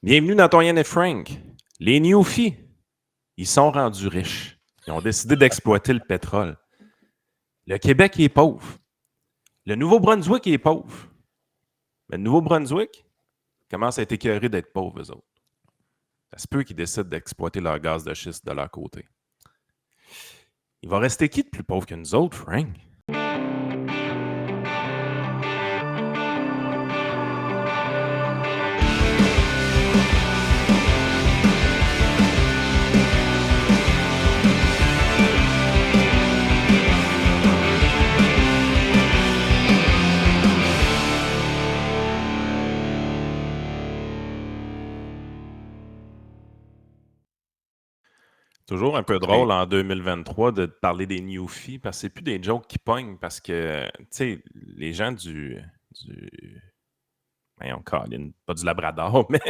Bienvenue dans ton Yann et Frank. Les Newfies, ils sont rendus riches. Ils ont décidé d'exploiter le pétrole. Le Québec est pauvre. Le Nouveau-Brunswick est pauvre. Mais le Nouveau-Brunswick commence à être écœuré d'être pauvre, eux autres. Ça se peut qu'ils décident d'exploiter leur gaz de schiste de leur côté. Il va rester qui de plus pauvre que nous autres, Frank? Toujours un peu drôle en 2023 de parler des Newfies parce que c'est plus des jokes qui pognent parce que, tu sais, les gens voyons, Colin, pas du Labrador, mais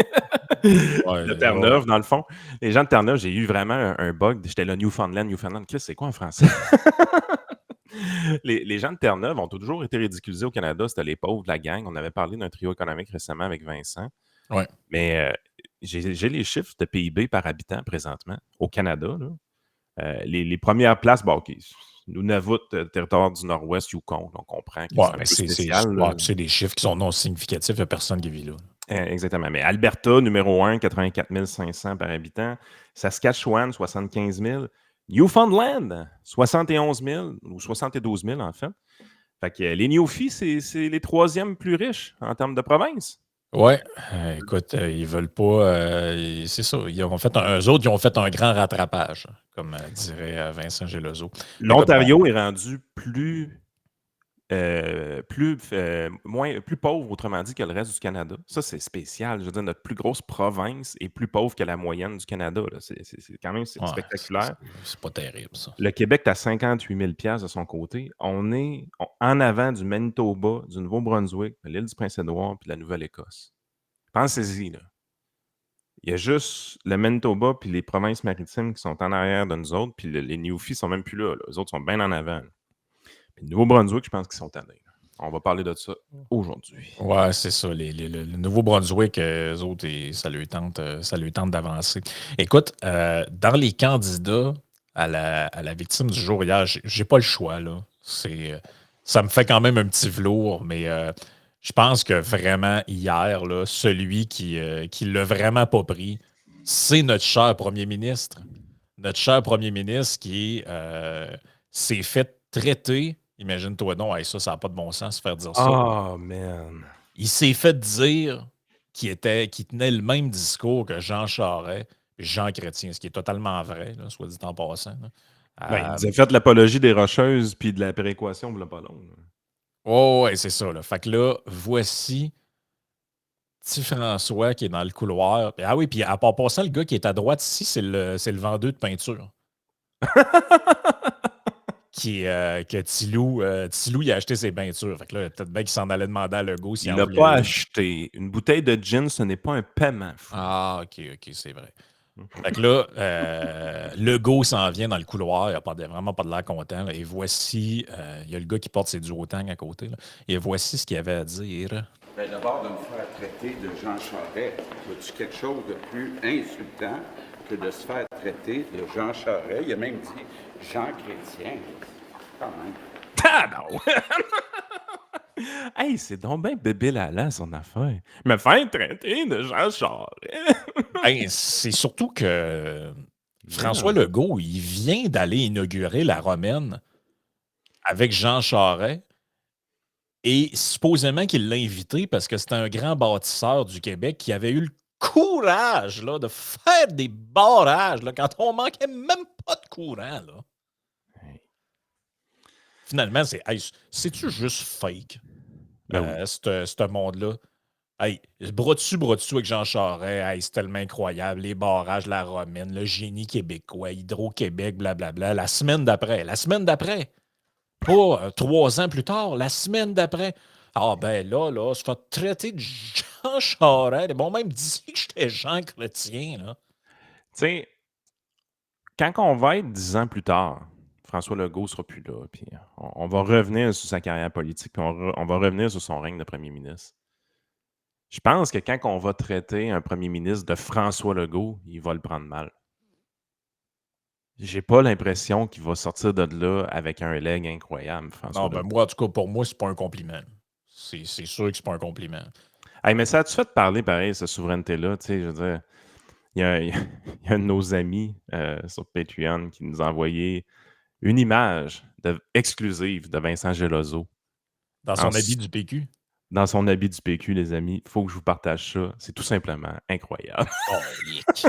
de Terre-Neuve, dans le fond. Les gens de Terre-Neuve, j'ai eu vraiment un bug. J'étais là, Newfoundland. Chris, c'est quoi en français? Les gens de Terre-Neuve ont toujours été ridiculisés au Canada. C'était les pauvres de la gang. On avait parlé d'un trio économique récemment avec Vincent. Ouais. Mais j'ai les chiffres de PIB par habitant présentement au Canada. Là. Les premières places, bon, OK, Nunavut, territoire du Nord-Ouest, Yukon. On comprend que c'est un peu spécial. C'est des chiffres qui sont non significatifs. Il n'y a personne qui vit là. Exactement. Mais Alberta, numéro 1, 84 500 par habitant. Saskatchewan, 75 000. Newfoundland, 71 000 ou 72 000 en fait. Fait que les Newfies, c'est les troisièmes plus riches en termes de province. Ouais, écoute, ils veulent pas. C'est ça. Eux autres, ils ont fait un grand rattrapage, comme dirait Vincent Gelozo. L'Ontario est rendu plus pauvre, autrement dit, que le reste du Canada. Ça, c'est spécial. Je veux dire, notre plus grosse province est plus pauvre que la moyenne du Canada. Là. C'est quand même spectaculaire. C'est pas terrible, ça. Le Québec est à 58 000 de son côté. On est en avant du Manitoba, du Nouveau-Brunswick, de l'île du Prince-Édouard et de la Nouvelle-Écosse. Pensez-y, là. Il y a juste le Manitoba puis les provinces maritimes qui sont en arrière de nous autres, puis les Newfies sont même plus là. Les autres sont bien en avant. Là. Puis le Nouveau-Brunswick, je pense qu'ils sont tannés. On va parler de ça aujourd'hui. Ouais, c'est ça. Le Nouveau-Brunswick, eux autres, ça lui tente d'avancer. Écoute, dans les candidats à la victime du jour hier, j'ai pas le choix, là. Ça me fait quand même un petit velours, mais je pense que vraiment, hier, là, celui qui l'a vraiment pas pris, c'est notre cher premier ministre. Notre cher premier ministre qui s'est fait traiter. Imagine-toi donc, hey, ça n'a pas de bon sens se faire dire ça. Oh, man. Il s'est fait dire qu'il tenait le même discours que Jean Charest et Jean Chrétien, ce qui est totalement vrai, là, soit dit en passant. Il nous a fait l'apologie des Rocheuses puis de la péréquation, il pas long. Oh, ouais, c'est ça. Là. Fait que là, voici petit François qui est dans le couloir. Ah oui, puis à part passant, le gars qui est à droite ici, c'est le vendeur de peinture. Que Tilou, il a acheté ses peintures. Fait que là, peut-être bien qu'il s'en allait demander à Legault s'il Il en l'a voulait pas une. acheté. Une bouteille de gin, ce n'est pas un paiement. Fou. Ah, OK, c'est vrai. Fait que là, Legault s'en vient dans le couloir. Il n'a vraiment pas de l'air content. Là. Et voici, il y a le gars qui porte ses duotangs à côté. Là. Et voici ce qu'il avait à dire. Bien, d'abord, de me faire traiter de Jean Charest, c'est quelque chose de plus insultant que de se faire traiter de Jean Charest. Il a même dit Jean Chrétien. Quand même. Ah non! Hey, c'est donc bien bébé Lala, son affaire. Me faire traiter de Jean Charest. Hey, c'est surtout que François Legault, il vient d'aller inaugurer la Romaine avec Jean Charest. Et supposément qu'il l'a invité parce que c'était un grand bâtisseur du Québec qui avait eu le courage là, de faire des barrages là, quand on manquait même pas de courant. Là. Finalement, c'est-tu juste fake, ce monde-là? Hey, bras dessus avec Jean Charest, hey, c'est tellement incroyable. Les barrages, la Romaine, le génie québécois, Hydro-Québec, blablabla. La semaine d'après, pas 3 ans plus tard, la semaine d'après. Ah ben là, se fait traiter de Jean Charest. Bon, même dit que j'étais Jean Chrétien, là. Tu sais, quand on va être 10 ans plus tard, François Legault sera plus là, puis on va revenir sur sa carrière politique, puis on va revenir sur son règne de premier ministre. Je pense que quand on va traiter un premier ministre de François Legault, il va le prendre mal. J'ai pas l'impression qu'il va sortir de là avec un leg incroyable, François Non, ben Legault. moi, en tout cas, pour moi, c'est pas un compliment. C'est sûr que c'est pas un compliment. Hey, mais ça a-tu fait parler, pareil, cette souveraineté-là? Tu sais, je veux dire, il y a un de nos amis sur Patreon qui nous a envoyé une image exclusive de Vincent Gelozo Dans en son habit du PQ. dans son habit du PQ, les amis. Il faut que je vous partage ça. C'est tout simplement incroyable. Colique.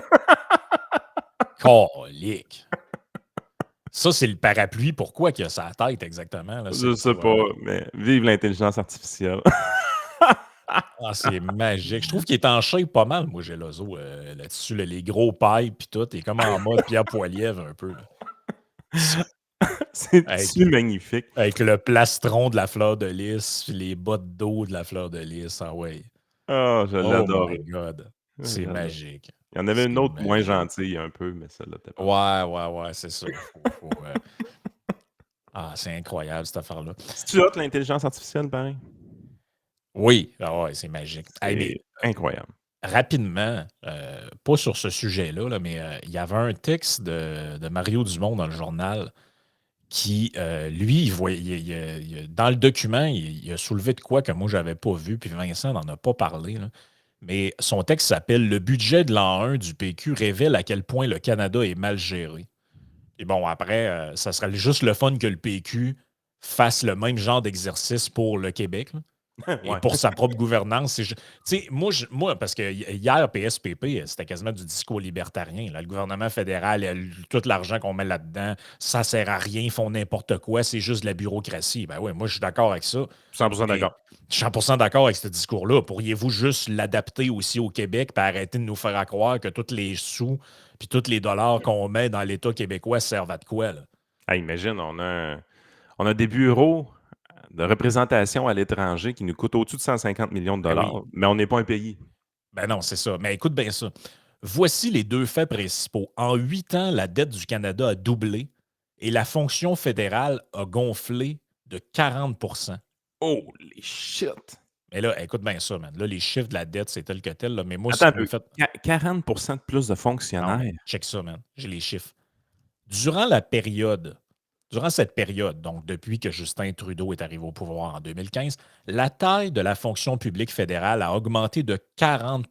Colique. Ça, c'est le parapluie. Pourquoi qu'il a sa tête exactement? Là? Je sais pas, mais vive l'intelligence artificielle. Ah, c'est magique. Je trouve qu'il est en shape pas mal, moi, j'ai l'ozo là-dessus. Là, les gros pailles puis tout. Il est comme en mode Pierre Poilievre un peu. Là. C'est-tu magnifique? Avec le plastron de la fleur de lys, puis les bottes d'eau de la fleur de lys. Ah ouais. Oh, je Oh l'adore. my God. C'est magique. Il y en avait une C'est autre moins magique. gentille un peu, mais celle-là, t'es pas. Ouais, c'est ça. Ah, c'est incroyable, cette affaire-là. C'est-tu hot, l'intelligence artificielle, pareil? Oui, ah ouais, c'est magique. Hey, mais, C'est incroyable. rapidement, pas sur ce sujet-là, là, mais il y avait un texte de Mario Dumont dans le journal qui, lui, dans le document, il a soulevé de quoi que moi, j'avais pas vu, puis Vincent n'en a pas parlé. Là. Mais son texte s'appelle Le budget de l'an 1 du PQ révèle à quel point le Canada est mal géré. Et bon, après, ça serait juste le fun que le PQ fasse le même genre d'exercice pour le Québec. Là. Et Ouais. pour sa propre gouvernance. Tu sais, moi, parce que hier, PSPP, c'était quasiment du discours libertarien. Là. Le gouvernement fédéral, tout l'argent qu'on met là-dedans, ça sert à rien, ils font n'importe quoi, c'est juste de la bureaucratie. Ben oui, moi, je suis d'accord avec ça. 100% d'accord. Je suis 100% d'accord avec ce discours-là. Pourriez-vous juste l'adapter aussi au Québec et arrêter de nous faire croire que tous les sous puis tous les dollars qu'on met dans l'État québécois servent à de quoi? Là? Hey, imagine, on a des bureaux de représentation à l'étranger qui nous coûtent au-dessus de 150 millions de dollars, oui. mais on n'est pas un pays. Ben non, c'est ça. Mais écoute bien ça. Voici les deux faits principaux. En 8 ans, la dette du Canada a doublé et la fonction fédérale a gonflé de 40 Holy shit! Mais là, écoute bien ça, man. Là, les chiffres de la dette, c'est tel que tel. Là. Mais moi, Attends si un tu me peu. fais... 40% de plus de Non, fonctionnaires. mais check ça, man. J'ai les chiffres. Durant cette période, donc depuis que Justin Trudeau est arrivé au pouvoir en 2015, la taille de la fonction publique fédérale a augmenté de 40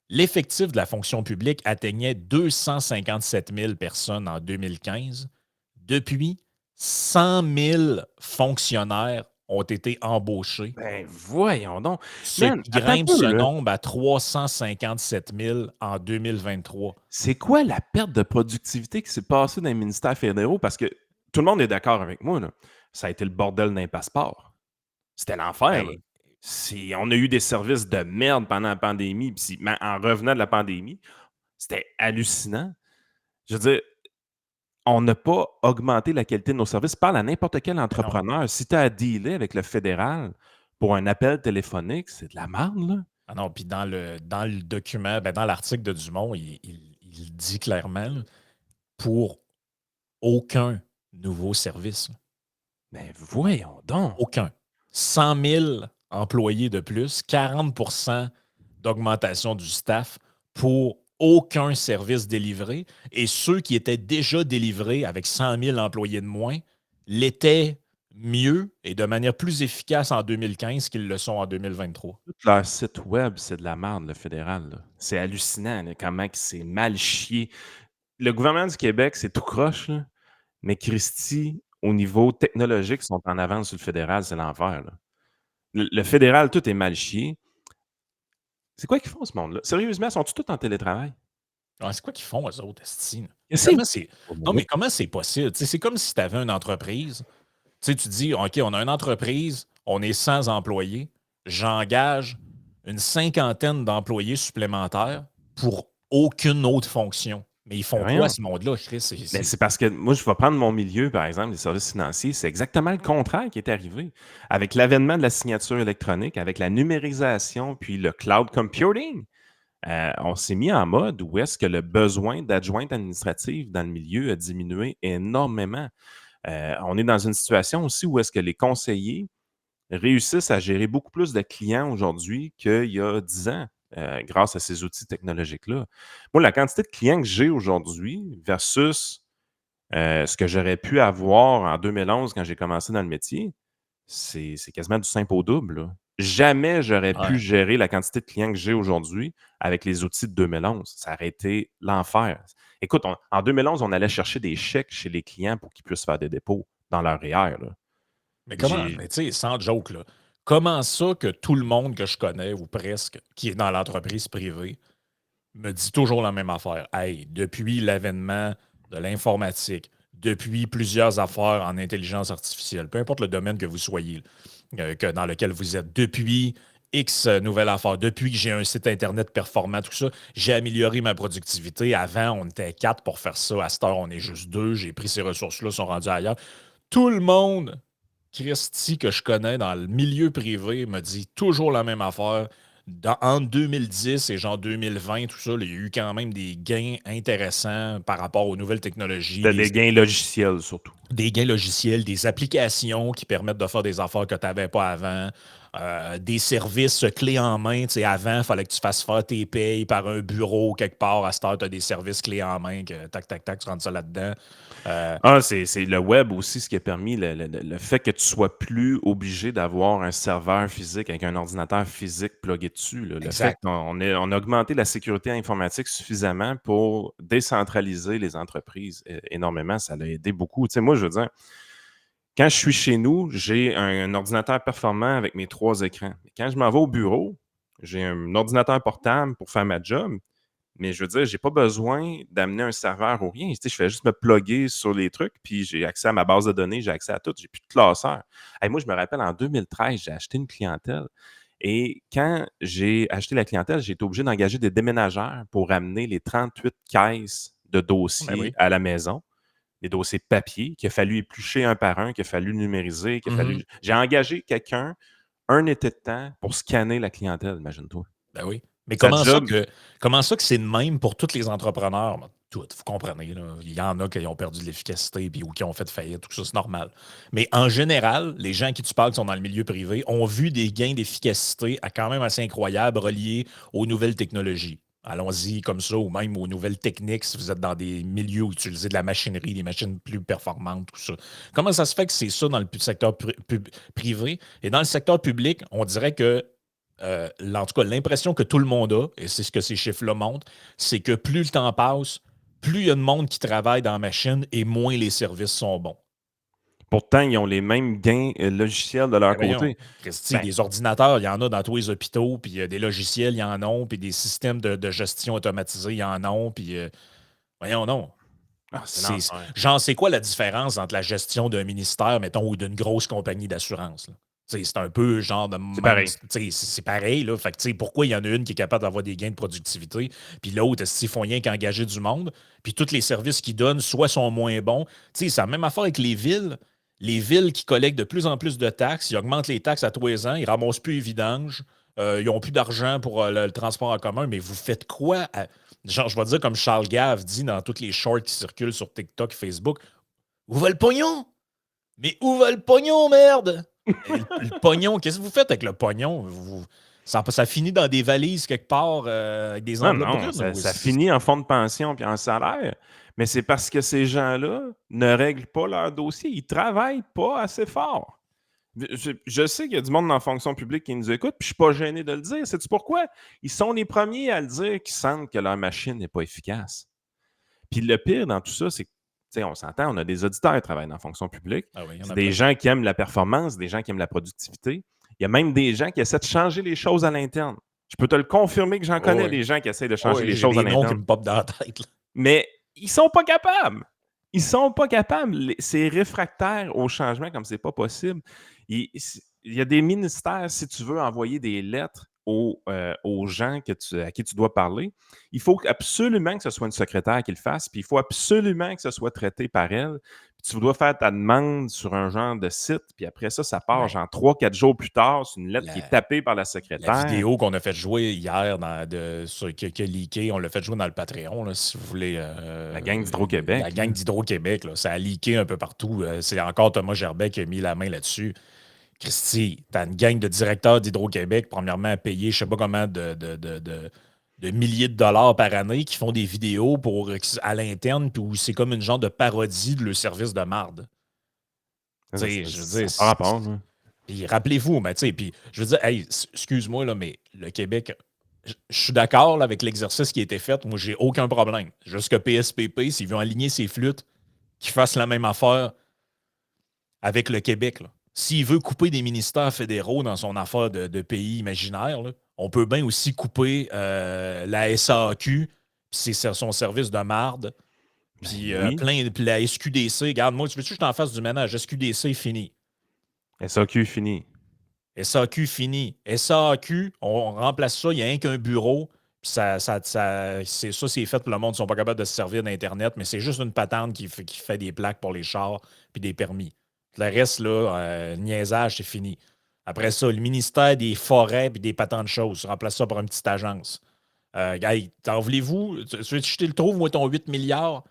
L'effectif de la fonction publique atteignait 257 000 personnes en 2015. Depuis, 100 000 fonctionnaires ont été embauchés, Ben, voyons donc. ce Man, qui attends un grimpe peu, ce là. nombre à 357 000 en 2023. C'est quoi la perte de productivité qui s'est passée dans les ministères fédéraux? Parce que tout le monde est d'accord avec moi, là. Ça a été le bordel d'un passeport. C'était l'enfer, là. Ben, On a eu des services de merde pendant la pandémie, puis en revenant de la pandémie, c'était hallucinant. Je veux dire, on n'a pas augmenté la qualité de nos services. Parle à n'importe quel entrepreneur. Si tu as à dealer avec le fédéral pour un appel téléphonique, c'est de la merde, là. Ah non, puis dans le document, dans l'article de Dumont, il dit clairement, là, pour aucun nouveau service. Ben voyons donc. Aucun. 100 000 employés de plus, 40 d'augmentation du staff pour aucun service délivré. Et ceux qui étaient déjà délivrés avec 100 000 employés de moins l'étaient mieux et de manière plus efficace en 2015 qu'ils le sont en 2023. Tout leur site web, c'est de la merde, le fédéral, là. C'est hallucinant, là, comment c'est mal chié. Le gouvernement du Québec, c'est tout croche, là, mais Christy, au niveau technologique, ils sont en avance sur le fédéral, c'est l'enfer, là. Le fédéral, tout est mal chié. C'est quoi qu'ils font, ce monde-là? Sérieusement, sont-ils tous en télétravail? Ah, c'est quoi qu'ils font, eux autres, esti? C'est- Non, mais comment c'est possible? Tu sais, c'est comme si tu avais une entreprise. Tu sais, tu dis, OK, on a une entreprise, on est 100 employés, j'engage une cinquantaine d'employés supplémentaires pour aucune autre fonction. Mais ils font Voyons. quoi, ce monde-là, Chris? Ben, c'est parce que moi, je vais prendre mon milieu, par exemple, les services financiers. C'est exactement le contraire qui est arrivé. Avec l'avènement de la signature électronique, avec la numérisation, puis le cloud computing, on s'est mis en mode où est-ce que le besoin d'adjointe administrative dans le milieu a diminué énormément. On est dans une situation aussi où est-ce que les conseillers réussissent à gérer beaucoup plus de clients aujourd'hui qu'il y a 10 ans, grâce à ces outils technologiques-là. Moi, la quantité de clients que j'ai aujourd'hui versus ce que j'aurais pu avoir en 2011 quand j'ai commencé dans le métier, c'est quasiment du simple au double, là. Jamais j'aurais pu Ouais. gérer la quantité de clients que j'ai aujourd'hui avec les outils de 2011. Ça aurait été l'enfer. Écoute, en 2011, on allait chercher des chèques chez les clients pour qu'ils puissent faire des dépôts dans leur REER, là. Mais comment, J'ai mais tu sais, sans joke, là, comment ça que tout le monde que je connais, ou presque, qui est dans l'entreprise privée, me dit toujours la même affaire? Hey, depuis l'avènement de l'informatique, depuis plusieurs affaires en intelligence artificielle, peu importe le domaine que vous soyez, dans lequel vous êtes, depuis X nouvelles affaires, depuis que j'ai un site Internet performant, tout ça, j'ai amélioré ma productivité. Avant, on était 4 pour faire ça. À cette heure, on est juste 2. J'ai pris ces ressources-là, sont rendues ailleurs. Tout le monde, Christy, que je connais dans le milieu privé, me dit toujours la même affaire. Entre 2010 et genre 2020, tout ça, il y a eu quand même des gains intéressants par rapport aux nouvelles technologies, des gains logiciels surtout. des gains logiciels, des applications qui permettent de faire des affaires que tu n'avais pas avant, des services clés en main. Tu sais, avant, il fallait que tu fasses faire tes payes par un bureau quelque part. À cette heure, tu as des services clés en main que tac, tac, tac, tu rentres ça là-dedans. C'est le web aussi, ce qui a permis le fait que tu sois plus obligé d'avoir un serveur physique avec un ordinateur physique plugué dessus, là. Le fait Exact. qu'on a augmenté la sécurité informatique suffisamment pour décentraliser les entreprises énormément, ça l'a aidé beaucoup. Tu sais, moi, je veux dire, quand je suis chez nous, j'ai un ordinateur performant avec mes 3 écrans. Mais quand je m'en vais au bureau, j'ai un ordinateur portable pour faire ma job, mais je veux dire, j'ai pas besoin d'amener un serveur ou rien. Tu sais, je fais juste me plugger sur les trucs, puis j'ai accès à ma base de données, j'ai accès à tout, j'ai plus de classeur. Hey, moi, je me rappelle, en 2013, j'ai acheté une clientèle. Et quand j'ai acheté la clientèle, j'ai été obligé d'engager des déménageurs pour amener les 38 caisses de Ben dossiers oui. à la maison, les dossiers de papier, qu'il a fallu éplucher un par un, qu'il a fallu numériser, qu'il a fallu. J'ai engagé quelqu'un un été de temps pour scanner la clientèle, imagine-toi. Ben oui. Mais Sa comment ça job, que c'est de même pour tous les entrepreneurs? Ben, tout, vous comprenez, là. Il y en a qui ont perdu de l'efficacité ou qui ont fait faillite, tout ça, c'est normal. Mais en général, les gens à qui tu parles qui sont dans le milieu privé ont vu des gains d'efficacité quand même assez incroyables reliés aux nouvelles technologies. Allons-y comme ça, ou même aux nouvelles techniques si vous êtes dans des milieux où vous utilisez de la machinerie, des machines plus performantes, tout ça. Comment ça se fait que c'est ça dans le secteur privé? Et dans le secteur public, on dirait que en tout cas, l'impression que tout le monde a, et c'est ce que ces chiffres-là montrent, c'est que plus le temps passe, plus il y a de monde qui travaille dans la machine et moins les services sont bons. pourtant, ils ont les mêmes gains logiciels de leur Ben voyons, côté. Christy, Ben, des ordinateurs, il y en a dans tous les hôpitaux, puis des logiciels, il y en a, puis des systèmes de gestion automatisés, il y en a, puis voyons non. c'est l'enfer. Genre, c'est quoi la différence entre la gestion d'un ministère, mettons, ou d'une grosse compagnie d'assurance, là? Tu sais, c'est un peu genre de C'est même. pareil. Tu sais, c'est pareil, là. Fait que, tu sais, pourquoi il y en a une qui est capable d'avoir des gains de productivité, puis l'autre, s'ils font rien qu'engager du monde, puis tous les services qu'ils donnent, soit sont moins bons. Tu sais, c'est la même affaire avec les villes. Les villes qui collectent de plus en plus de taxes, ils augmentent les taxes à tous les ans, ils ramassent plus les vidanges, ils n'ont plus d'argent pour le transport en commun, mais vous faites quoi? Genre, je vais dire comme Charles Gave dit dans toutes les shorts qui circulent sur TikTok, Facebook, où va le pognon? Mais où va le pognon, merde? Et le pognon, qu'est-ce que vous faites avec le pognon? Ça finit dans des valises quelque part avec des Non, enveloppes non, brunes? ça finit en fonds de pension puis en salaire. Mais c'est parce que ces gens-là ne règlent pas leur dossier. Ils ne travaillent pas assez fort. Je sais qu'il y a du monde dans la fonction publique qui nous écoute, puis je ne suis pas gêné de le dire. Sais-tu pourquoi? Ils sont les premiers à le dire qu'ils sentent que leur machine n'est pas efficace. Puis le pire dans tout ça, c'est que, tu sais, on s'entend, on a des auditeurs qui travaillent dans la fonction publique. Ah oui, il y en C'est a des plein. gens qui aiment la performance, des gens qui aiment la productivité. Il y a même des gens qui essaient de changer les choses à l'interne. Je peux te le confirmer que j'en Oh connais oui. des gens qui essaient de Oh changer oui, les j'ai choses à des noms qui l'interne. me popent dans la tête, là. Mais ils sont pas capables. Ils sont pas capables. C'est réfractaire au changement comme c'est pas possible. Il y a des ministères, si tu veux envoyer des lettres aux gens à qui tu dois parler, il faut absolument que ce soit une secrétaire qui le fasse, puis il faut absolument que ce soit traité par elle. Puis tu dois faire ta demande sur un genre de site, puis après ça part Ouais. genre 3-4 jours plus tard, c'est une lettre qui est La, tapée par la la secrétaire. vidéo qu'on a fait jouer hier qui a leaké, on l'a fait jouer dans le Patreon, là, si vous voulez. La gang d'Hydro-Québec. La gang d'Hydro-Québec, là, ça a leaké un peu partout. C'est encore Thomas Gerbet qui a mis la main là-dessus. Christy, t'as une gang de directeurs d'Hydro-Québec, premièrement, à payer je sais pas comment de milliers de dollars par année qui font des vidéos à l'interne, puis où c'est comme une genre de parodie de leur service de marde. Tu sais, je veux dire, Ça par rapport. Là. puis rappelez-vous, mais tu sais, puis je veux dire, hey, excuse-moi, là, mais le Québec, je suis d'accord là, avec l'exercice qui a été fait. Moi, j'ai aucun problème. Juste que PSPP, s'ils veulent aligner ses flûtes, qu'ils fassent la même affaire avec le Québec. Là. S'il veut couper des ministères fédéraux dans son affaire de pays imaginaire, là, on peut bien aussi couper la SAQ, puis c'est son service de marde, puis Oui. puis la SQDC. Regarde, moi, tu veux-tu que je t'en fasse du ménage? SQDC, fini. SAQ fini. SAQ, fini. SAQ, on remplace ça, il n'y a rien qu'un bureau, puis c'est fait pour le monde, ils ne sont pas capables de se servir d'Internet, mais c'est juste une patente qui fait des plaques pour les chars puis des permis. Le reste, là, niaisage, c'est fini. Après ça, le ministère des Forêts puis des patentes de choses, tu remplaces ça par une petite agence. Hey, t'en voulez-vous? Je te le trouve, moi, ton 8 milliards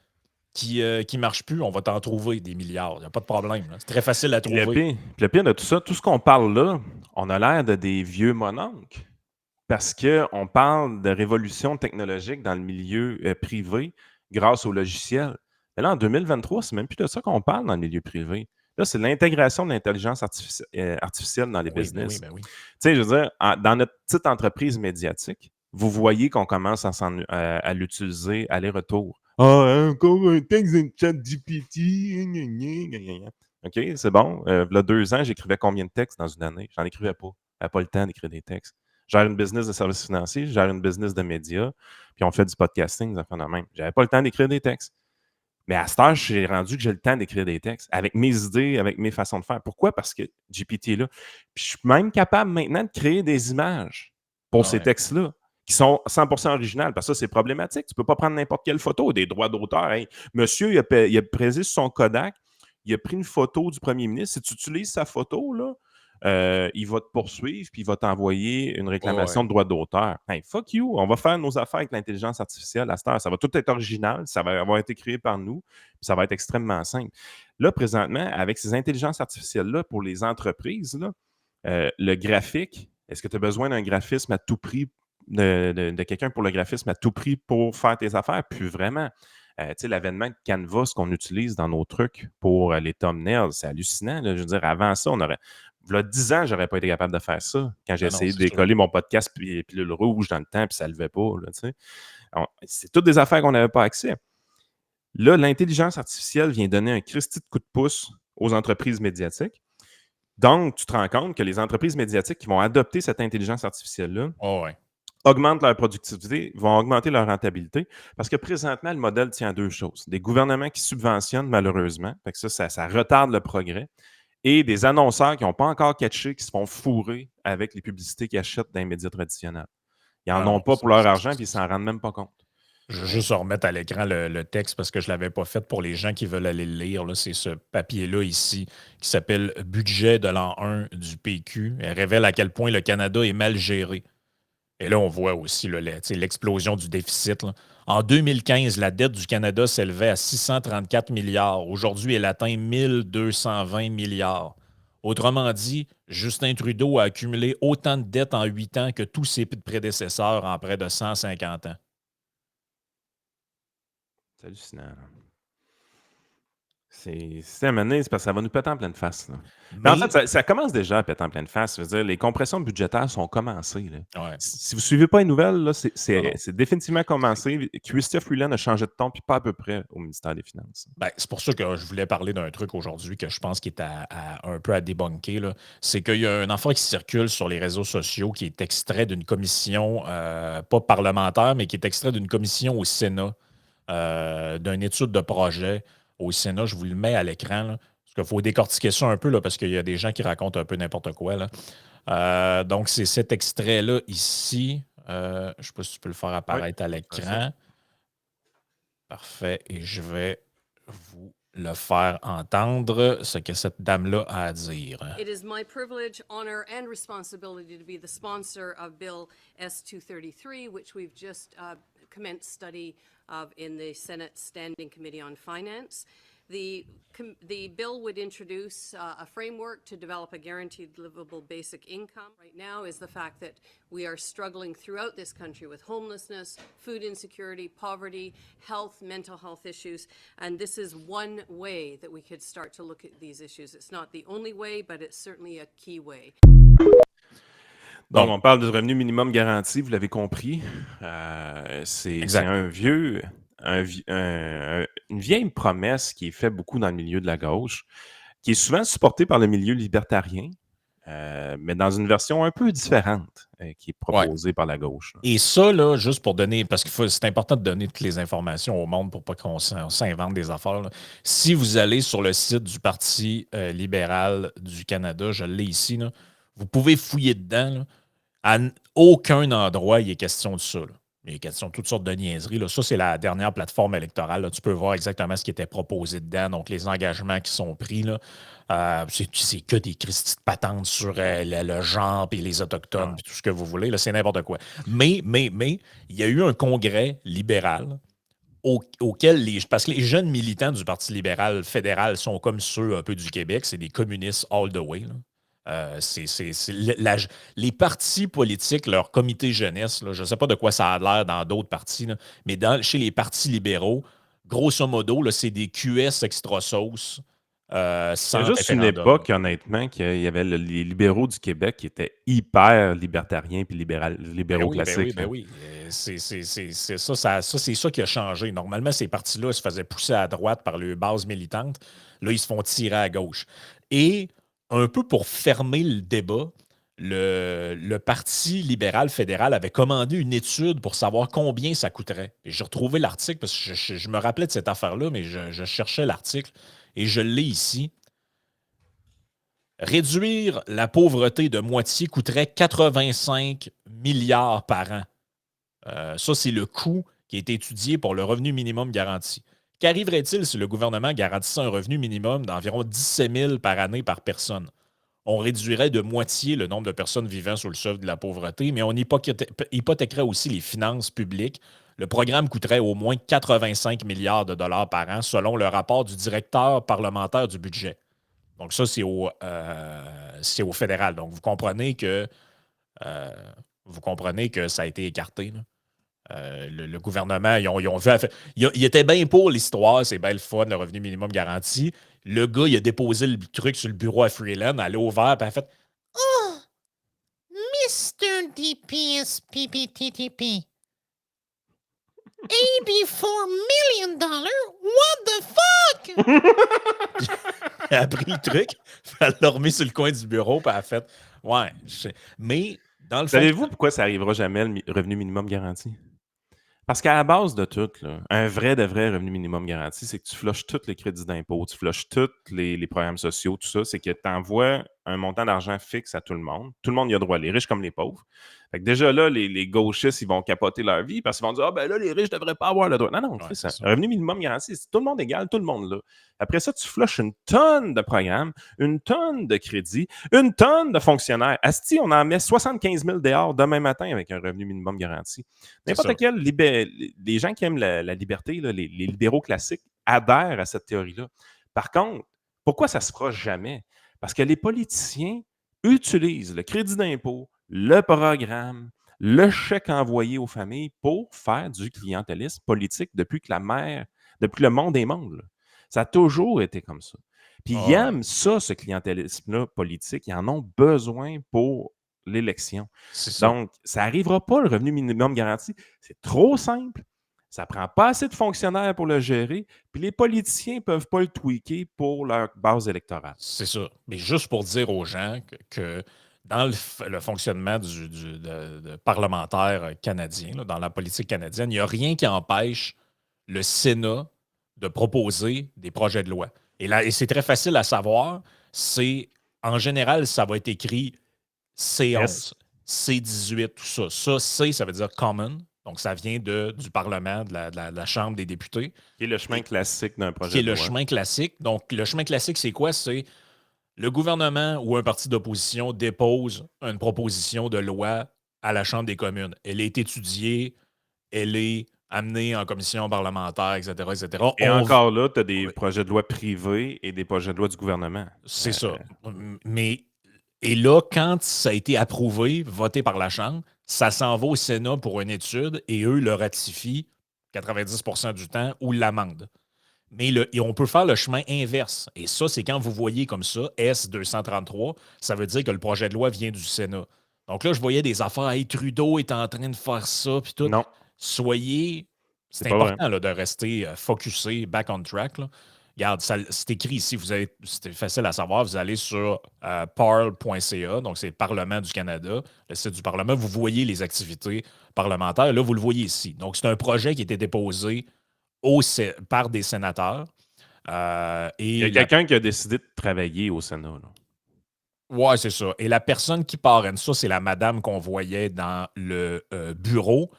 qui ne marche plus, on va t'en trouver des milliards. Il n'y a pas de problème. Là. C'est très facile à Puis trouver. le pire de tout ça, tout ce qu'on parle là, on a l'air de des vieux mononcles. Parce qu'on parle de révolution technologique dans le milieu privé grâce au logiciel. Mais là, en 2023, c'est même plus de ça qu'on parle dans le milieu privé. Là, c'est l'intégration de l'intelligence artificielle dans les Ben oui, ben oui, business. ben oui. Tu sais, je veux dire, dans notre petite entreprise médiatique, vous voyez qu'on commence à l'utiliser aller-retour. Ah, encore un texte de chat GPT. OK, c'est bon. Il y a 2 ans, j'écrivais combien de textes dans une année? J'en écrivais pas. J'avais pas le temps d'écrire des textes. Je gère une business de services financiers, je gère une business de médias, puis on fait du podcasting, des affaires de même. J'avais pas le temps d'écrire des textes. Mais à cette heure, j'ai rendu que j'ai le temps d'écrire des textes avec mes idées, avec mes façons de faire. Pourquoi? Parce que GPT est là. Puis je suis même capable maintenant de créer des images pour Ah ces ouais. textes-là qui sont 100% originales, parce que ça, c'est problématique. Tu ne peux pas prendre n'importe quelle photo, des droits d'auteur. Hey, monsieur, il a présé sur son Kodak, il a pris une photo du premier ministre. Si tu utilises sa photo, là, il va te poursuivre puis il va t'envoyer une Ouais, réclamation ouais. de droits d'auteur. Hey, fuck you, on va faire nos affaires avec l'intelligence artificielle à cette heure. Ça va tout être original, ça va avoir été créé par nous, puis ça va être extrêmement simple. Là, présentement, avec ces intelligences artificielles-là, pour les entreprises, là, le graphique, est-ce que tu as besoin d'un graphisme à tout prix, de quelqu'un pour le graphisme à tout prix pour faire tes affaires? Plus vraiment. Tu sais, l'avènement de Canvas qu'on utilise dans nos trucs pour les thumbnails, c'est hallucinant. Là. Je veux dire, avant ça, il y a 10 ans, j'aurais pas été capable de faire ça quand j'ai Ah non, essayé de c'est sûr. décoller mon podcast pilule rouge dans le temps, puis ça ne levait pas. Là, tu sais. C'est toutes des affaires qu'on n'avait pas accès. Là, l'intelligence artificielle vient donner un Christy de coup de pouce aux entreprises médiatiques. Donc, tu te rends compte que les entreprises médiatiques qui vont adopter cette intelligence artificielle-là Oh, ouais. augmentent leur productivité, vont augmenter leur rentabilité, parce que présentement, le modèle tient à 2 choses. Des gouvernements qui subventionnent, malheureusement, fait que ça retarde le progrès, et des annonceurs qui n'ont pas encore catché, qui se font fourrer avec les publicités qu'ils achètent dans les médias traditionnels. Ils Ah n'en ont non, pas pour leur argent, puis ils ne s'en rendent même pas compte. je vais juste remettre à l'écran le texte parce que je ne l'avais pas fait pour les gens qui veulent aller le lire. Là. C'est ce papier-là ici qui s'appelle Budget de l'an 1 du PQ. Elle révèle à quel point le Canada est mal géré. Et là, on voit aussi là, l'explosion du déficit. Là. En 2015, la dette du Canada s'élevait à 634 milliards. Aujourd'hui, elle atteint 1220 milliards. Autrement dit, Justin Trudeau a accumulé autant de dettes en 8 ans que tous ses prédécesseurs en près de 150 ans. C'est hallucinant. Là. C'est à un moment donné, c'est parce que ça va nous péter en pleine face. Là. Mais en fait, ça commence déjà à péter en pleine face. Je veux dire, les compressions budgétaires sont commencées. Là. Ouais. Si vous ne suivez pas les nouvelles, là, Non, non. c'est définitivement commencé. Christophe Freeland a changé de ton, puis pas à peu près au ministère des Finances. Ben, c'est pour ça que je voulais parler d'un truc aujourd'hui que je pense qui est un peu à débunker. Là. C'est qu'il y a un enfant qui circule sur les réseaux sociaux qui est extrait d'une commission, pas parlementaire, mais qui est extrait d'une commission au Sénat, d'une étude de projet au Sénat. Je vous le mets à l'écran. Là, parce qu'il faut décortiquer ça un peu là, parce qu'il y a des gens qui racontent un peu n'importe quoi. Là. Donc, c'est cet extrait-là ici. Je ne sais pas si tu peux le faire apparaître à l'écran. Parfait. Et je vais vous le faire entendre, ce que cette dame-là a à dire. It is my privilege, honor, and responsibility to be the sponsor of Bill S-233, which we've just commenced study of in the Senate Standing Committee on Finance. The bill would introduce a framework to develop a guaranteed livable basic income. Right now is the fact that we are struggling throughout this country with homelessness, food insecurity, poverty, health, mental health issues, and this is one way that we could start to look at these issues. It's not the only way, but it's certainly a key way. Donc, on parle du revenu minimum garanti, vous l'avez compris. C'est Exact. une vieille promesse qui est faite beaucoup dans le milieu de la gauche, qui est souvent supportée par le milieu libertarien, mais dans une version un peu différente qui est proposée par la gauche. Là. Et ça, là, juste pour donner, parce que c'est important de donner toutes les informations au monde pour pas qu'on s'invente des affaires. Là. Si vous allez sur le site du Parti libéral du Canada, je l'ai ici, là, vous pouvez fouiller dedans. Là. À aucun endroit, il est question de ça. Là. Il est question de toutes sortes de niaiseries. Là. Ça, c'est la dernière plateforme électorale. Là. Tu peux voir exactement ce qui était proposé dedans, donc les engagements qui sont pris. Là. C'est que des Christy de patentes sur le genre et les Autochtones et tout ce que vous voulez. Là, c'est n'importe quoi. Mais, il y a eu un congrès libéral auquel parce que les jeunes militants du Parti libéral fédéral sont comme ceux un peu du Québec, c'est des communistes all the way. Là. Les partis politiques, leur comité jeunesse, là, je ne sais pas de quoi ça a l'air dans d'autres partis, là, mais chez les partis libéraux, grosso modo, là, c'est des QS extra sauce. C'est juste une époque, honnêtement, qu'il y avait les libéraux du Québec qui étaient hyper libertariens puis libéraux classiques. Ben oui. C'est ça qui a changé. Normalement, ces partis-là se faisaient pousser à droite par les bases militantes. Là, ils se font tirer à gauche. Et un peu pour fermer le débat, le Parti libéral fédéral avait commandé une étude pour savoir combien ça coûterait. Et j'ai retrouvé l'article parce que je me rappelais de cette affaire-là, mais je cherchais l'article et je l'ai ici. Réduire la pauvreté de moitié coûterait 85 milliards par an. Ça, c'est le coût qui a été étudié pour le revenu minimum garanti. Qu'arriverait-il si le gouvernement garantissait un revenu minimum d'environ 17 000 par année par personne? On réduirait de moitié le nombre de personnes vivant sous le seuil de la pauvreté, mais on hypothéquerait aussi les finances publiques. Le programme coûterait au moins 85 milliards de dollars par an, selon le rapport du directeur parlementaire du budget. Donc ça, c'est au fédéral. Donc vous comprenez que ça a été écarté, là. Le gouvernement, ils étaient bien pour l'histoire, c'est bien le fun, le revenu minimum garanti. Le gars, il a déposé le truc sur le bureau à Freeland, elle a ouvert, puis elle a fait « Oh, Mr. DPS PPTTP, $84 million, what the fuck? » Elle a pris le truc, elle l'a remis sur le coin du bureau, puis elle a fait « Ouais, mais dans le fond... » Savez-vous pourquoi ça n'arrivera jamais, le revenu minimum garanti? Parce qu'à la base de tout, là, un vrai revenu minimum garanti, c'est que tu flushes tous les crédits d'impôt, tu flushes tous les programmes sociaux, tout ça, c'est que tu envoies un montant d'argent fixe à tout le monde. Tout le monde y a droit, les riches comme les pauvres. Fait que déjà là, les gauchistes, ils vont capoter leur vie parce qu'ils vont dire « Ah ben là, les riches ne devraient pas avoir le droit. » Non, Ouais, c'est ça. Un revenu minimum garanti, c'est tout le monde égal, tout le monde là. Après ça, tu flushes une tonne de programmes, une tonne de crédits, une tonne de fonctionnaires. Asti, on en met 75 000 dehors demain matin avec un revenu minimum garanti. N'importe quel les gens qui aiment la liberté, là, les libéraux classiques, adhèrent à cette théorie-là. Par contre, pourquoi ça ne se fera jamais? Parce que les politiciens utilisent le crédit d'impôt, le programme, le chèque envoyé aux familles pour faire du clientélisme politique depuis le monde est monde. Là. Ça a toujours été comme ça. Puis ils aiment ça, ce clientélisme-là politique. Ils en ont besoin pour l'élection. Donc, ça n'arrivera pas, le revenu minimum garanti. C'est trop simple. Ça ne prend pas assez de fonctionnaires pour le gérer. Puis les politiciens ne peuvent pas le tweaker pour leur base électorale. C'est ça. Mais juste pour dire aux gens que dans le fonctionnement de parlementaire canadien, là, dans la politique canadienne, il n'y a rien qui empêche le Sénat de proposer des projets de loi. Et c'est très facile à savoir. En général, ça va être écrit C11, C18, tout ça. Ça, ça veut dire common. Donc, ça vient du Parlement, de la Chambre des députés. Qui est le chemin classique d'un projet Qui est de loi. le chemin classique. Donc, le chemin classique, c'est quoi? C'est le gouvernement ou un parti d'opposition dépose une proposition de loi à la Chambre des communes. Elle est étudiée, elle est amené en commission parlementaire, etc., etc. Et On encore là, tu as des Oui. projets de loi privés et des projets de loi du gouvernement. C'est ça. Mais, et là, quand ça a été approuvé, voté par la Chambre, ça s'en va au Sénat pour une étude et eux le ratifient 90% du temps ou l'amendent. Mais et on peut faire le chemin inverse. Et ça, c'est quand vous voyez comme ça, S-233, ça veut dire que le projet de loi vient du Sénat. Donc là, je voyais des affaires, hey, Trudeau est en train de faire ça, puis tout. Non, Soyez. c'est C'est pas vrai. important là, de rester focusé, back on track. Là. Regarde, c'est écrit ici, c'est facile à savoir, vous allez sur parle.ca, donc c'est le Parlement du Canada, le site du Parlement, vous voyez les activités parlementaires, là, vous le voyez ici. Donc, c'est un projet qui a été déposé par des sénateurs. Il y a quelqu'un qui a décidé de travailler au Sénat. Là. Ouais, c'est ça. Et la personne qui parraine ça, c'est la madame qu'on voyait dans le bureau,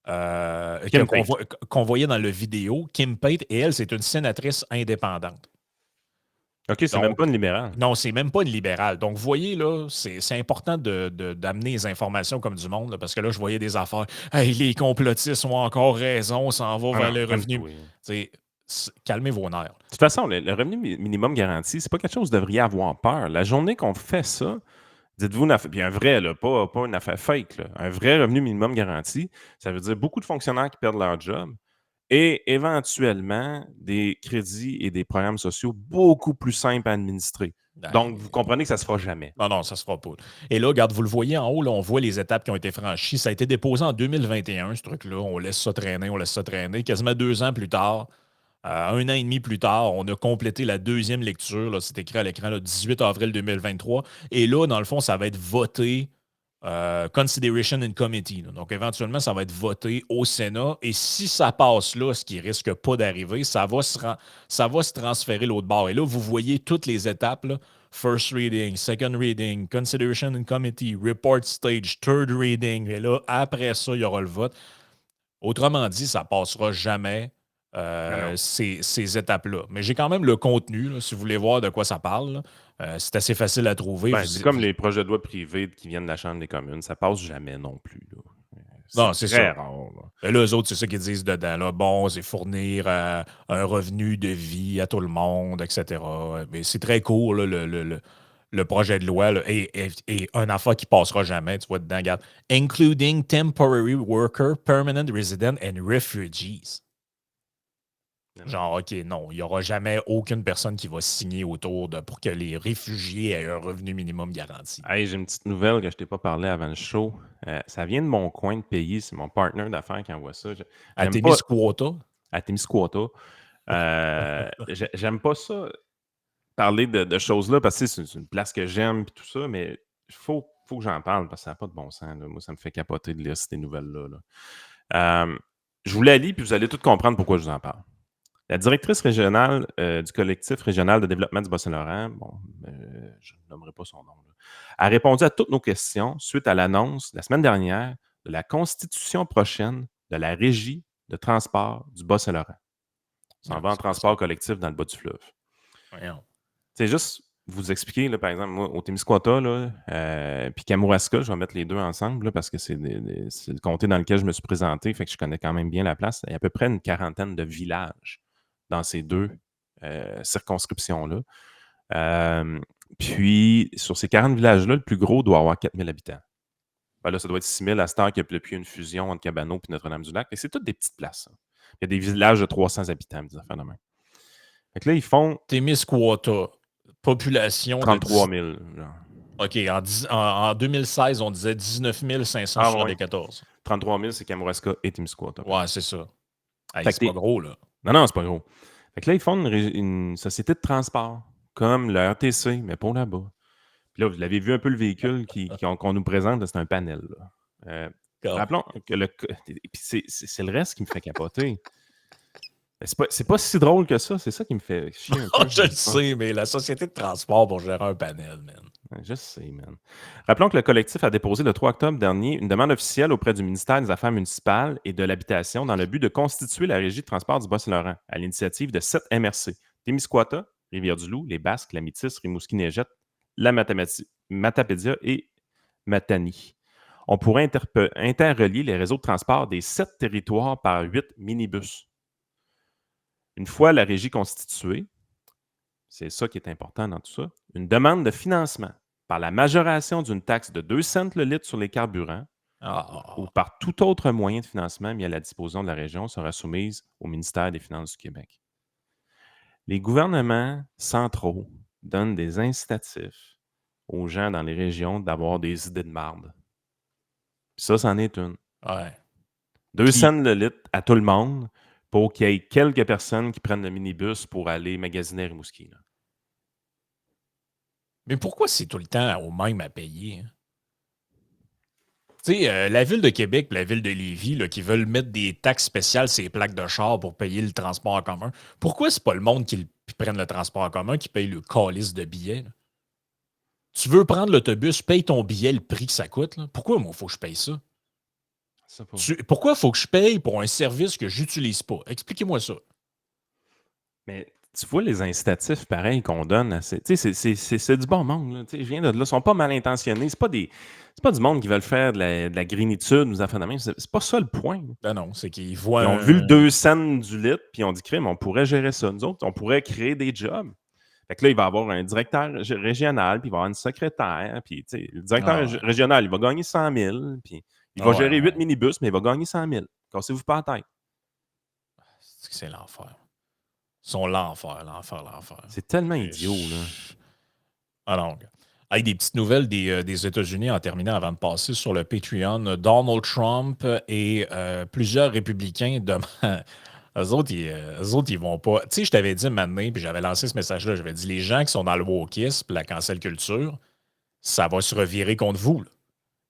Kim Pate. qu'on voyait dans le vidéo, Kim Pate, et elle, c'est une sénatrice indépendante. OK, c'est même Donc, pas une libérale. non, c'est même pas une libérale. Donc, vous voyez, là, c'est important d'amener les informations comme du monde, là, parce que là, je voyais des affaires. Hey, les complotistes ont encore raison, on s'en va vers non, les revenus. calme-toi. Calmez vos nerfs. De toute façon, le revenu minimum garanti, c'est pas quelque chose que vous devriez avoir peur. La journée qu'on fait ça, dites-vous, puis un vrai, là, pas une affaire fake, là, un vrai revenu minimum garanti, ça veut dire beaucoup de fonctionnaires qui perdent leur job et éventuellement des crédits et des programmes sociaux beaucoup plus simples à administrer. Donc, vous comprenez que ça ne se fera jamais. Non, non, ça ne se fera pas. Et là, regarde, vous le voyez en haut, là, on voit les étapes qui ont été franchies. Ça a été déposé en 2021, ce truc-là. On laisse ça traîner. Quasiment 2 ans plus tard, 1 an et demi plus tard, on a complété la deuxième lecture. Là, c'est écrit à l'écran, le 18 avril 2023. Et là, dans le fond, ça va être voté Consideration in Committee. Là. Donc, éventuellement, ça va être voté au Sénat. Et si ça passe là, ce qui risque pas d'arriver, ça va se transférer l'autre bord. Et là, vous voyez toutes les étapes. Là. First reading, second reading, consideration in committee, report stage, third reading. Et là, après ça, il y aura le vote. Autrement dit, ça ne passera jamais ces étapes-là. Mais j'ai quand même le contenu, là, si vous voulez voir de quoi ça parle. C'est assez facile à trouver. C'est comme les projets de loi privés qui viennent de la Chambre des communes. Ça passe jamais non plus. Là. Non, c'est très ça. rare. Là. Et là, eux autres, c'est ça qu'ils disent dedans. Là. Bon, c'est fournir un revenu de vie à tout le monde, etc. Mais c'est très court, là, le projet de loi. Là, et un affaire qui passera jamais, tu vois dedans, regarde. Including temporary worker, permanent resident and refugees. Genre, OK, non, il n'y aura jamais aucune personne qui va signer pour que les réfugiés aient un revenu minimum garanti. Hey, j'ai une petite nouvelle que je t'ai pas parlé avant le show. Ça vient de mon coin de pays. C'est mon partner d'affaires qui envoie ça. À Témiscouata. À Témiscouata. J'aime pas ça, parler de choses-là, parce que c'est une place que j'aime et tout ça, mais il faut que j'en parle parce que ça n'a pas de bon sens. Là. Moi, ça me fait capoter de lire ces nouvelles-là. Là. Je vous la lis, puis vous allez tout comprendre pourquoi je vous en parle. La directrice régionale du collectif régional de développement du Bas-Saint-Laurent, je ne nommerai pas son nom, là, a répondu à toutes nos questions suite à l'annonce la semaine dernière de la constitution prochaine de la Régie de transport du Bas-Saint-Laurent. Ça en va en transport collectif dans le bas du fleuve. Voyons. C'est juste vous expliquer, là, par exemple, moi, au Témiscouata, puis Kamouraska, je vais mettre les deux ensemble là, parce que c'est le comté dans lequel je me suis présenté, fait que je connais quand même bien la place. Il y a à peu près une quarantaine de villages dans ces deux circonscriptions-là. Puis, sur ces 40 villages-là, le plus gros doit avoir 4000 habitants. Ben là, ça doit être 6000 à cette heure qu'il y a depuis une fusion entre Cabano et Notre-Dame-du-Lac. Et c'est toutes des petites places. Hein. Il y a des villages de 300 habitants, des affaires de même. Fait que là, ils font Témiscouata, population 33 000. Genre. OK, en 2016, on disait 19 574. 33 000, c'est Kamouraska et Témiscouata. Ouais, c'est ça. Hey, Fait c'est que pas gros, là. Non, c'est pas gros. Fait que là, ils font une société de transport, comme le RTC, mais pour là-bas. Puis là, vous l'avez vu un peu le véhicule qu'on nous présente, c'est un panel. Là. Rappelons que c'est le reste qui me fait capoter. C'est pas si drôle que ça, c'est ça qui me fait chier un peu. Je le sais, mais la société de transport pour gérer un panel, man. Je sais, man. Rappelons que le collectif a déposé le 3 octobre dernier une demande officielle auprès du ministère des Affaires municipales et de l'Habitation dans le but de constituer la Régie de transport du Bas-Saint-Laurent à l'initiative de 7 MRC. Témiscouata, Rivière-du-Loup, les Basques, la Métis, Rimouski-Neigette, la Matapédia et Matani. on pourrait interrelier les réseaux de transport des 7 territoires par 8 minibus. Une fois la régie constituée, c'est ça qui est important dans tout ça, une demande de financement par la majoration d'une taxe de 2 cents le litre sur les carburants ou par tout autre moyen de financement mis à la disposition de la région sera soumise au ministère des Finances du Québec. Les gouvernements centraux donnent des incitatifs aux gens dans les régions d'avoir des idées de marde. Puis ça, c'en est une. Ouais. 2 cents le litre à tout le monde pour qu'il y ait quelques personnes qui prennent le minibus pour aller magasiner à Rimouski. Là. Mais pourquoi c'est tout le temps au même à payer? Hein? Tu sais, la ville de Québec et la ville de Lévis, là, qui veulent mettre des taxes spéciales sur les plaques de char pour payer le transport en commun, pourquoi c'est pas le monde qui prenne le transport en commun qui paye le calice de billets? Là? Tu veux prendre l'autobus, paye ton billet le prix que ça coûte. Là. Pourquoi, moi, il faut que je paye ça? Pourquoi il faut que je paye pour un service que j'utilise pas? Expliquez-moi ça. Mais tu vois les incitatifs pareils qu'on donne à ces. Tu sais, c'est du bon monde. Là. Tu sais, je viens de là. Ils sont pas mal intentionnés. C'est pas du monde qui veulent faire de la grinitude, nous affaires de même. C'est pas ça le point. Ben non, c'est qu'ils voient. Ils ont vu le 2 cents du litre, puis ils ont dit, crème, on pourrait gérer ça. Nous autres, on pourrait créer des jobs. Fait que là, il va y avoir un directeur régional, puis il va y avoir une secrétaire. Puis, tu sais, le directeur régional, il va gagner 100 000. Puis, il va gérer 8 minibus, mais il va gagner 100 000. Cassez-vous pas la tête. C'est l'enfer. Ils sont l'enfer. C'est tellement idiot, là. Alors, avec des petites nouvelles des États-Unis en terminant avant de passer sur le Patreon, Donald Trump et plusieurs républicains demandent. Eux autres, ils vont pas. Tu sais, je t'avais dit maintenant, puis j'avais lancé ce message-là, j'avais dit les gens qui sont dans le wokisme, la cancel culture, ça va se revirer contre vous. Là.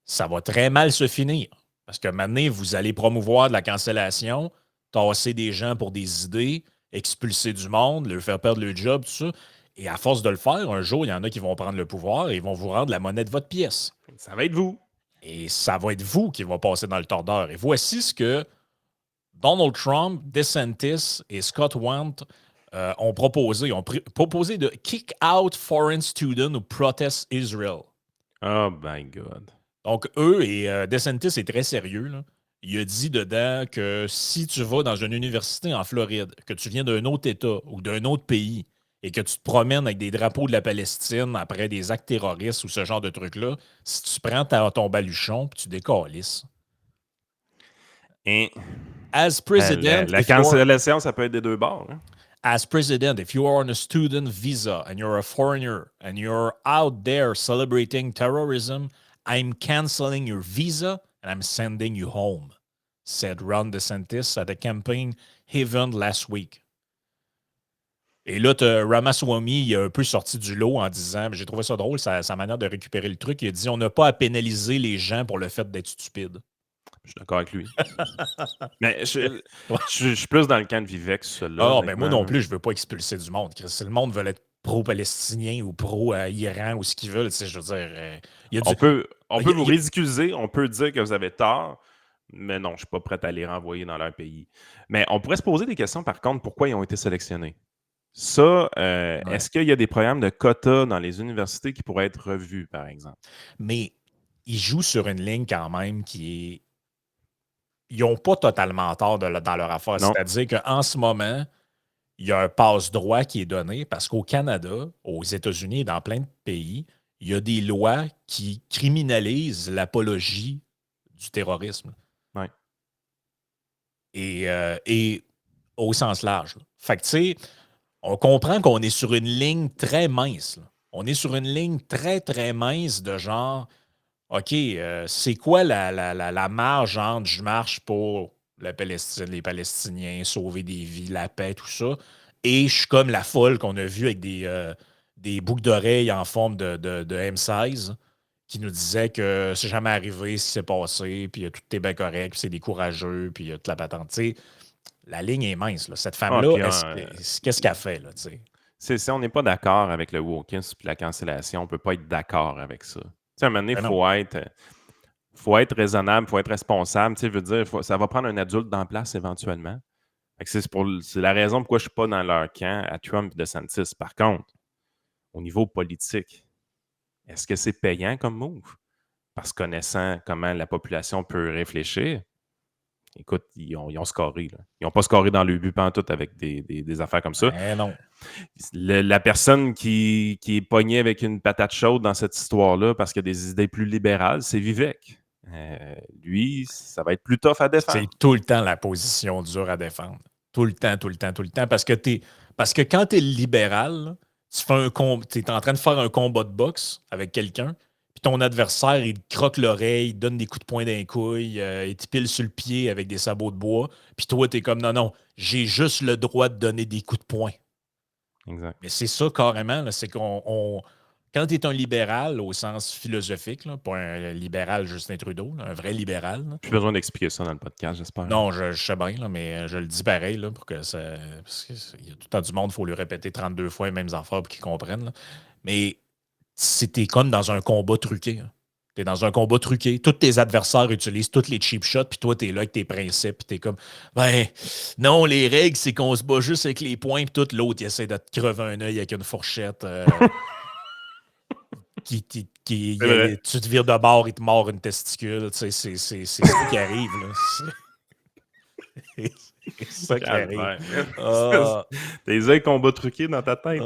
Ça va très mal se finir. Parce que maintenant, vous allez promouvoir de la cancellation, tasser des gens pour des idées, expulser du monde, leur faire perdre le job, tout ça. Et à force de le faire, un jour, il y en a qui vont prendre le pouvoir et ils vont vous rendre la monnaie de votre pièce. Ça va être vous. Et ça va être vous qui va passer dans le tordeur. Et voici ce que Donald Trump, DeSantis et Scott Went ont proposé. Ils ont proposé de kick out foreign students who protest Israel. Oh my God. Donc, eux, et DeSantis est très sérieux, là. Il a dit dedans que si tu vas dans une université en Floride, que tu viens d'un autre État ou d'un autre pays et que tu te promènes avec des drapeaux de la Palestine après des actes terroristes ou ce genre de trucs-là, si tu prends ton baluchon puis tu décalisses. Et As president, la cancellation, ça peut être des deux bords. Hein? As president, if you are on a student visa and you're a foreigner and you're out there celebrating terrorism, I'm canceling your visa and I'm sending you home, said Ron DeSantis at a campaign event last week. Et là, Ramaswamy, il a un peu sorti du lot en disant, j'ai trouvé ça drôle, sa manière de récupérer le truc, il a dit, on n'a pas à pénaliser les gens pour le fait d'être stupides. Je suis d'accord avec lui. Mais je suis plus dans le camp de Vivek, celui-là. Ah, mais moi non plus, je veux pas expulser du monde. Si le monde veut être pro-palestinien ou pro-Iran ou ce qu'ils veulent, tu sais, je veux dire... On peut vous ridiculiser, on peut dire que vous avez tort, mais non, je suis pas prêt à les renvoyer dans leur pays. Mais on pourrait se poser des questions, par contre, pourquoi ils ont été sélectionnés? Ça, est-ce qu'il y a des programmes de quotas dans les universités qui pourraient être revus, par exemple? Mais ils jouent sur une ligne quand même qui est... Ils n'ont pas totalement tort dans leur affaire. Non. C'est-à-dire qu'en ce moment, il y a un passe-droit qui est donné parce qu'au Canada, aux États-Unis et dans plein de pays, il y a des lois qui criminalisent l'apologie du terrorisme. Ouais. Et au sens large. Là. Fait que, tu sais, on comprend qu'on est sur une ligne très mince. Là. On est sur une ligne très, très mince de genre, OK, c'est quoi la marge entre je marche pour la Palestine, les Palestiniens, sauver des vies, la paix, tout ça, et je suis comme la folle qu'on a vue avec des boucles d'oreilles en forme de M16 qui nous disait que c'est jamais arrivé ce qui s'est passé, puis tout est bien correct, puis c'est des courageux, puis toute la patente. Tu sais, la ligne est mince. Là. Cette femme-là, qu'est-ce qu'elle fait? Là, tu sais? Si on n'est pas d'accord avec le wokisme et la cancellation, on ne peut pas être d'accord avec ça. Tu sais, à un moment donné, il faut être raisonnable, il faut être responsable. Tu sais, veut dire, ça va prendre un adulte dans la place éventuellement. C'est la raison pourquoi je ne suis pas dans leur camp à Trump et DeSantis. Par contre, au niveau politique, est-ce que c'est payant comme move? parce que connaissant comment la population peut réfléchir, écoute, ils ont scoré. Là. Ils n'ont pas scoré dans le but pantoute avec des affaires comme ça. Ben non. La personne qui est pognée avec une patate chaude dans cette histoire-là parce qu'il a des idées plus libérales, c'est Vivek. Lui, ça va être plus tough à défendre. C'est tout le temps la position dure à défendre. Tout le temps, tout le temps, tout le temps. Parce que quand tu es libéral, là, tu es en train de faire un combat de boxe avec quelqu'un, puis ton adversaire, il te croque l'oreille, il te donne des coups de poing d'un couille, il te pile sur le pied avec des sabots de bois, puis toi, tu es comme non, j'ai juste le droit de donner des coups de poing. Exact. Mais c'est ça carrément, là, c'est quand tu es un libéral au sens philosophique, là, pas un libéral Justin Trudeau, là, un vrai libéral, là. Plus besoin d'expliquer ça dans le podcast, j'espère. Non, je sais bien, là, mais je le dis pareil pour que ça. Parce qu'il y a tout le temps du monde, il faut lui répéter 32 fois les mêmes affaires pour qu'ils comprennent. Là. Mais si t'es comme dans un combat truqué, t'es dans un combat truqué, tous tes adversaires utilisent tous les cheap shots, puis toi, t'es là avec tes principes, puis t'es comme, ben, non, les règles, c'est qu'on se bat juste avec les poings, puis tout l'autre, il essaie de te crever un œil avec une fourchette. Tu te vires de bord, il te mord une testicule. C'est ça qui arrive. Là. C'est ça qui arrive. Des œils combat truqués dans ta tête.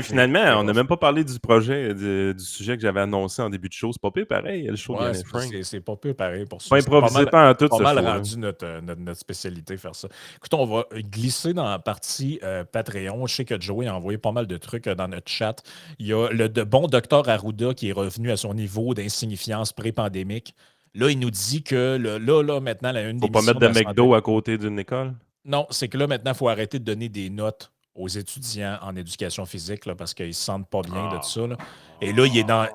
Finalement, on n'a même pas parlé du projet, du sujet que j'avais annoncé en début de show. C'est pas pire pareil, le show de Frank. C'est pas pire pareil pour ça. Pas improvisé pas en tout, pas ce mal show-là. rendu notre spécialité, faire ça. Écoute, on va glisser dans la partie Patreon. Je sais que Joey a envoyé pas mal de trucs dans notre chat. Il y a le bon docteur Arruda qui est revenu à son niveau d'insignifiance pré-pandémique. Là, il nous dit que là maintenant, une des Faut pas mettre de McDo à côté d'une école? Non, c'est que là, maintenant, il faut arrêter de donner des notes aux étudiants en éducation physique là, parce qu'ils se sentent pas bien de tout ça. Là. Et là, il est dans.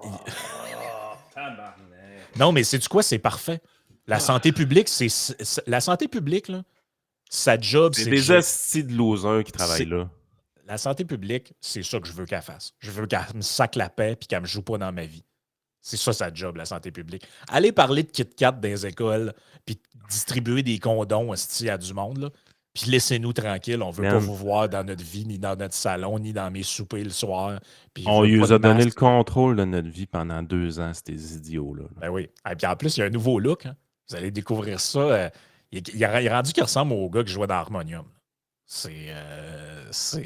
Non, mais sais-tu quoi? C'est parfait. La santé publique, la santé publique, là, sa job, c'est des astis de losers qui travaillent là. La santé publique, c'est ça que je veux qu'elle fasse. Je veux qu'elle me sac la paix et qu'elle me joue pas dans ma vie. C'est ça sa job, la santé publique. Aller parler de Kit Kat dans les écoles, puis distribuer des condoms à du monde, là, puis laissez-nous tranquilles. On ne veut pas vous voir dans notre vie, ni dans notre salon, ni dans mes soupers le soir. On lui a donné le contrôle de notre vie pendant 2 ans, ces idiots-là. Ben oui. Et puis en plus, il y a un nouveau look. Hein. Vous allez découvrir ça. Il est rendu qu'il ressemble au gars qui jouait dans Harmonium. C'est... Ce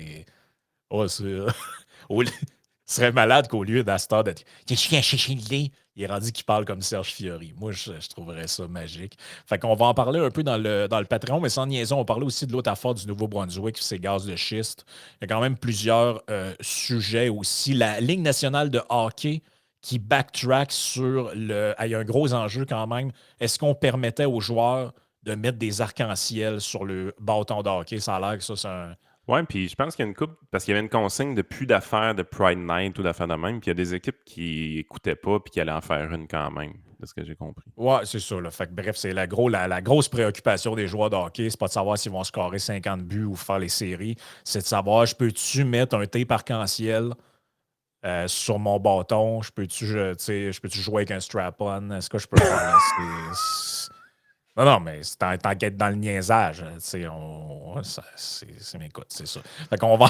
serait malade qu'au lieu d'Astor d'être « Je suis à chercher le lait », il est rendu qu'il parle comme Serge Fiori. Moi, je trouverais ça magique. Fait qu'on va en parler un peu dans le Patreon, mais sans niaison, on parlait aussi de l'autre affaire du Nouveau-Brunswick, ses gaz de schiste. Il y a quand même plusieurs sujets aussi. La Ligue nationale de hockey qui backtrack sur le... Il y a un gros enjeu quand même. Est-ce qu'on permettait aux joueurs de mettre des arcs-en-ciel sur le bâton de hockey? Ça a l'air que ça, c'est un... Oui, puis je pense qu'il y a une couple, parce qu'il y avait une consigne de plus d'affaires de Pride Night ou d'affaires de même, puis il y a des équipes qui n'écoutaient pas puis qui allaient en faire une quand même, de ce que j'ai compris. Ouais, c'est ça. Là. Fait que, bref, c'est la grosse préoccupation des joueurs de hockey. C'est pas de savoir s'ils vont scorer 50 buts ou faire les séries. C'est de savoir, je peux-tu mettre un tape arc-en-ciel sur mon bâton? Je peux-tu jouer avec un strap-on? Est-ce que je peux faire Non, mais c'est en quête dans le niaisage. Écoute, c'est ça. Fait qu'on va en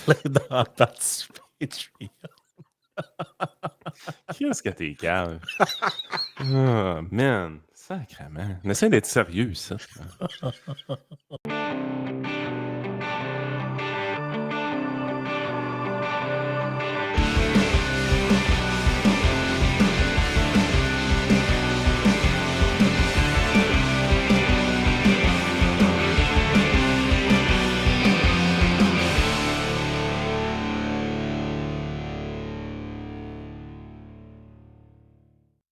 parler dans la partie Patreon. Qu'est-ce que t'es calme? Oh, man. Sacrément. On essaie d'être sérieux, ça.